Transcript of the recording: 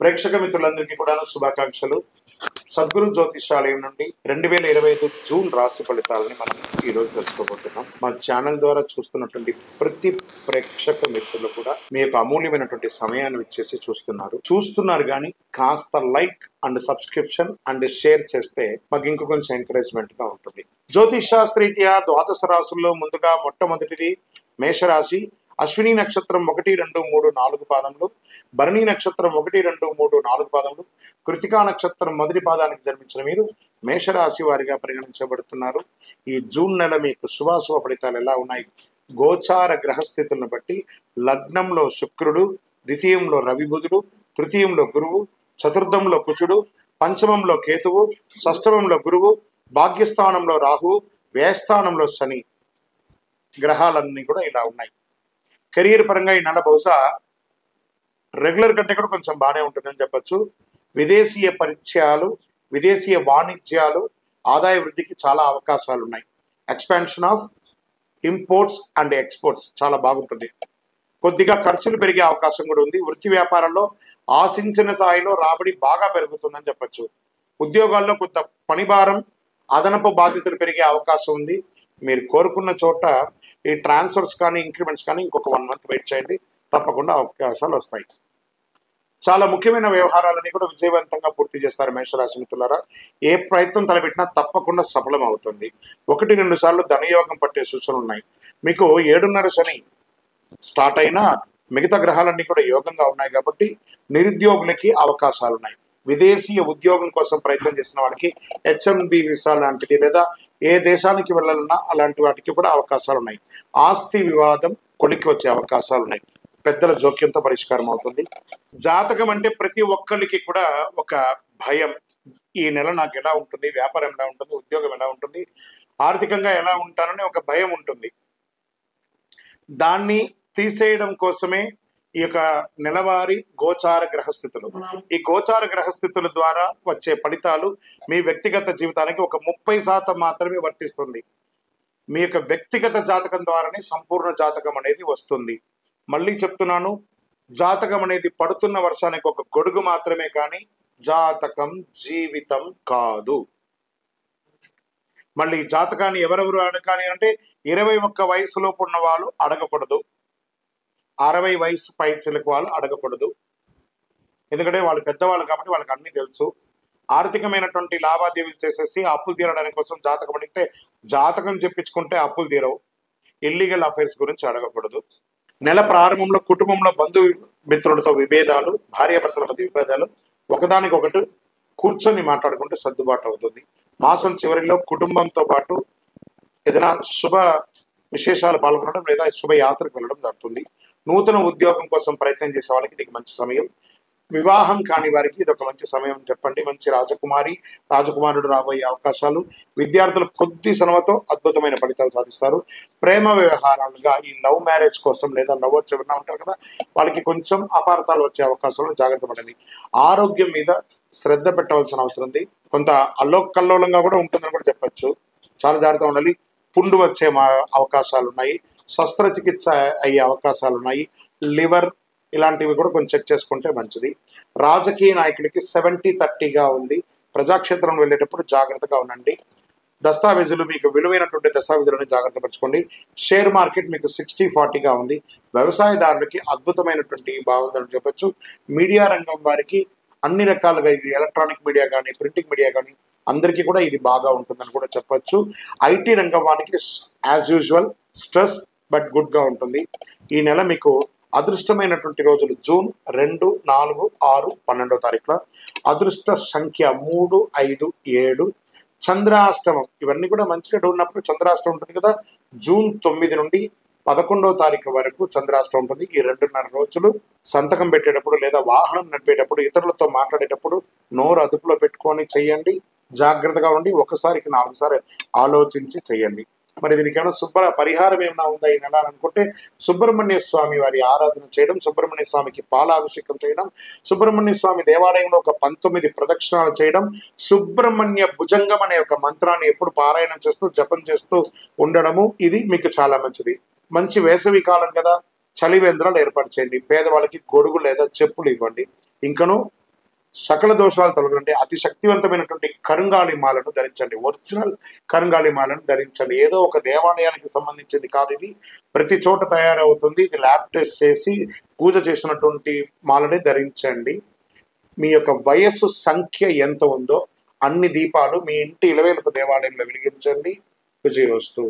ప్రేక్షక మిత్రులందరికీ కూడా శుభాకాంక్షలు. సద్గురు జ్యోతిషాలయం నుండి 2025 జూన్ రాశి ఫలితాలని మనం ఈరోజు తెలుసుకోబోతున్నాం. మా ఛానల్ ద్వారా చూస్తున్నటువంటి ప్రతి ప్రేక్షక మిత్రులు కూడా మీ యొక్క అమూల్యమైనటువంటి సమయాన్ని ఇచ్చేసి చూస్తున్నారు కానీ కాస్త like and subscription and share చేస్తే మాకు ఇంకో కొంచెం ఎంకరేజ్మెంట్ గా ఉంటుంది. జ్యోతిష్ శాస్త్రీత్యా ద్వాదశ రాశుల్లో ముందుగా మొట్టమొదటిది మేషరాశి. అశ్విని నక్షత్రం 1, 2, 3, 4 పాదములు, భరణి నక్షత్రం 1, 2, 3, 4 పాదములు, కృతికా నక్షత్రం మొదటి పాదానికి జన్మించిన మీరు మేషరాశి వారిగా పరిగణించబడుతున్నారు. ఈ జూన్ నెల మీకు శుభాశుభ ఫలితాలు ఎలా ఉన్నాయి? గోచార గ్రహస్థితులను బట్టి లగ్నంలో శుక్రుడు, ద్వితీయంలో రవి బుధుడు, తృతీయంలో గురువు, చతుర్థంలో కుజుడు, పంచమంలో కేతువు, షష్టమంలో గురువు, భాగ్యస్థానంలో రాహువు, వ్యయస్థానంలో శని గ్రహాలన్నీ కూడా ఇలా ఉన్నాయి. కెరీర్ పరంగా ఈ నెల బహుశా రెగ్యులర్ కంటే కూడా కొంచెం బాగానే ఉంటుందని చెప్పచ్చు. విదేశీయ పరిచయాలు, విదేశీయ వాణిజ్యాలు, ఆదాయ వృద్ధికి చాలా అవకాశాలు ఉన్నాయి. Expansion of imports and exports చాలా బాగుంటుంది. కొద్దిగా ఖర్చులు పెరిగే అవకాశం కూడా ఉంది. వృత్తి వ్యాపారంలో ఆశించిన స్థాయిలో రాబడి బాగా పెరుగుతుందని చెప్పచ్చు. ఉద్యోగాల్లో కొంత పనిభారం, అదనపు బాధ్యతలు పెరిగే అవకాశం ఉంది. మీరు కోరుకున్న చోట ఈ ట్రాన్స్ఫర్స్ కానీ ఇంక్రిమెంట్స్ కానీ ఇంకొక 1 మంత్ వెయిట్ చేయండి, తప్పకుండా అవకాశాలు వస్తాయి. చాలా ముఖ్యమైన వ్యవహారాలని కూడా విజయవంతంగా పూర్తి చేస్తారు మేషరాశి మిత్రులారా. ఏ ప్రయత్నం తలపెట్టినా తప్పకుండా సఫలం అవుతుంది. 1-2 సార్లు ధనయోగం పట్టే సూచనలు ఉన్నాయి. మీకు 7.5 శని స్టార్ట్ అయినా మిగతా గ్రహాలన్నీ కూడా యోగంగా ఉన్నాయి కాబట్టి నిరుద్యోగులకి అవకాశాలు ఉన్నాయి. విదేశీయ ఉద్యోగం కోసం ప్రయత్నం చేసిన వాళ్ళకి H1B వీసా లాంటిది లేదా ఏ దేశానికి వెళ్ళాలన్నా అలాంటి వాటికి కూడా అవకాశాలు ఉన్నాయి. ఆస్తి వివాదం కొలికి వచ్చే అవకాశాలు ఉన్నాయి. పెద్దల జోక్యంతో పరిష్కారం అవుతుంది. జాతకం అంటే ప్రతి ఒక్కరికి కూడా ఒక భయం. ఈ నెల నాకు ఎలా ఉంటుంది, వ్యాపారం ఎలా ఉంటుంది, ఉద్యోగం ఎలా ఉంటుంది, ఆర్థికంగా ఎలా ఉంటానని ఒక భయం ఉంటుంది. దాన్ని తీసేయడం కోసమే ఈ యొక్క నెలవారీ గోచార గ్రహస్థితులు. ఈ గోచార గ్రహస్థితుల ద్వారా వచ్చే ఫలితాలు మీ వ్యక్తిగత జీవితానికి ఒక 30% మాత్రమే వర్తిస్తుంది. మీ యొక్క వ్యక్తిగత జాతకం ద్వారానే సంపూర్ణ జాతకం అనేది వస్తుంది. మళ్ళీ చెప్తున్నాను, జాతకం అనేది పడుతున్న వర్షానికి ఒక గొడుగు మాత్రమే కానీ జాతకం జీవితం కాదు. మళ్ళీ జాతకాన్ని ఎవరెవరు అడగాలి అంటే 21 వయసులోపు ఉన్న వాళ్ళు అడగకూడదు, 60 వయసు పైచిలకు వాళ్ళు అడగకూడదు. ఎందుకంటే వాళ్ళు పెద్దవాళ్ళు కాబట్టి వాళ్ళకి అన్ని తెలుసు. ఆర్థికమైనటువంటి లావాదేవీలు చేసేసి అప్పులు తీరడానికి కోసం జాతకం అడిగితే జాతకం చెప్పించుకుంటే అప్పులు తీరవు. ఇల్లీగల్ అఫైర్స్ గురించి అడగకూడదు. నెల ప్రారంభంలో కుటుంబంలో బంధు మిత్రులతో విభేదాలు, భార్యాభర్తల మధ్య విభేదాలు, ఒకదానికొకటి కూర్చొని మాట్లాడుకుంటే సర్దుబాటు అవుతుంది. మాసం చివరిలో కుటుంబంతో పాటు ఏదైనా శుభ విశేషాలు పాల్గొనడం లేదా శుభయాత్రకు వెళ్ళడం జరుగుతుంది. నూతన ఉద్యోగం కోసం ప్రయత్నం చేసే వాళ్ళకి ఇది మంచి సమయం. వివాహం కాని వారికి ఇది ఒక మంచి సమయం చెప్పండి. మంచి రాజకుమారుడు రాబోయే అవకాశాలు. విద్యార్థులు కొద్ది శ్రమతో అద్భుతమైన ఫలితాలు సాధిస్తారు. ప్రేమ వ్యవహారాలుగా ఈ లవ్ మ్యారేజ్ కోసం లేదా లవర్స్ ఎవరైనా ఉంటారు కదా, వాళ్ళకి కొంచెం అపార్థాలు వచ్చే అవకాశాలు జాగ్రత్త పడండి. ఆరోగ్యం మీద శ్రద్ధ పెట్టవలసిన అవసరం ఉంది. కొంత అల్లోకల్లోలంగా కూడా ఉంటుందని కూడా చెప్పచ్చు. చాలా జాగ్రత్తగా ఉండాలి. పుండు వచ్చే అవకాశాలు ఉన్నాయి. శస్త్రచికిత్స అయ్యే అవకాశాలు ఉన్నాయి. లివర్ ఇలాంటివి కూడా కొంచెం చెక్ చేసుకుంటే మంచిది. రాజకీయ నాయకులకి 70-30గా ఉంది. ప్రజాక్షేత్రం వెళ్ళేటప్పుడు జాగ్రత్తగా ఉండండి. దస్తావేజులు, మీకు విలువైనటువంటి దస్తావేజులను జాగ్రత్త పరచుకోండి. షేర్ మార్కెట్ మీకు 60-40గా ఉంది. వ్యవసాయదారులకి అద్భుతమైనటువంటి బాగుందని చెప్పచ్చు. మీడియా రంగం వారికి అన్ని రకాలుగా, ఇది ఎలక్ట్రానిక్ మీడియా కానీ ప్రింటింగ్ మీడియా కానీ అందరికీ కూడా ఇది బాగా ఉంటుందని కూడా చెప్పచ్చు. ఐటీ రంగం వారికి as usual stress but good గా ఉంటుంది. ఈ నెల మీకు అదృష్టమైనటువంటి రోజులు జూన్ 2, 4, 6, 12 తారీఖుల. అదృష్ట సంఖ్య 3, 5, 7. చంద్రాష్టమం ఇవన్నీ కూడా మంచిగా ఉన్నప్పుడు చంద్రాష్టమం ఉంటుంది కదా. జూన్ 9 నుండి 11వ తారీఖు వరకు చంద్రాష్టమం ఉంటుంది. ఈ 2.5 రోజులు సంతకం పెట్టేటప్పుడు లేదా వాహనం నడిపేటప్పుడు, ఇతరులతో మాట్లాడేటప్పుడు నోరు అదుపులో పెట్టుకొని చెయ్యండి. జాగ్రత్తగా ఉండి 1సారికి 4 సార్లు ఆలోచించి చెయ్యండి. మరి దీనికి ఏమైనా పరిహారం ఏమైనా ఉందా ఈ నెల అనుకుంటే సుబ్రహ్మణ్య స్వామి వారి ఆరాధన చేయడం, సుబ్రహ్మణ్య స్వామికి పాలాభిషేకం చేయడం, సుబ్రహ్మణ్య స్వామి దేవాలయంలో ఒక 19 ప్రదక్షిణాలు చేయడం, సుబ్రహ్మణ్య భుజంగం అనే ఒక మంత్రాన్ని ఎప్పుడు పారాయణం చేస్తూ జపం చేస్తూ ఉండడము, ఇది మీకు చాలా మంచిది. మంచి వేసవి కాలం కదా, చలివేంద్రాలు ఏర్పాటు చేయండి. పేదవాళ్ళకి గొడుగు లేదా చెప్పులు ఇవ్వండి. ఇంకను సకల దోషాలు తొలగండి. అతి శక్తివంతమైనటువంటి కరుంగాళి మాలను ధరించండి. ఒరిజినల్ కరుంగాళి మాలను ధరించండి. ఏదో ఒక దేవాలయానికి సంబంధించింది కాదు, ఇది ప్రతి చోట తయారవుతుంది. ఇది ల్యాబ్ టెస్ట్ చేసి పూజ చేసినటువంటి మాలనే ధరించండి. మీ యొక్క వయస్సు సంఖ్య ఎంత ఉందో అన్ని దీపాలు మీ ఇంటి ఇలవేలుపు దేవాలయంలో వెలిగించండి. విజయోస్తు.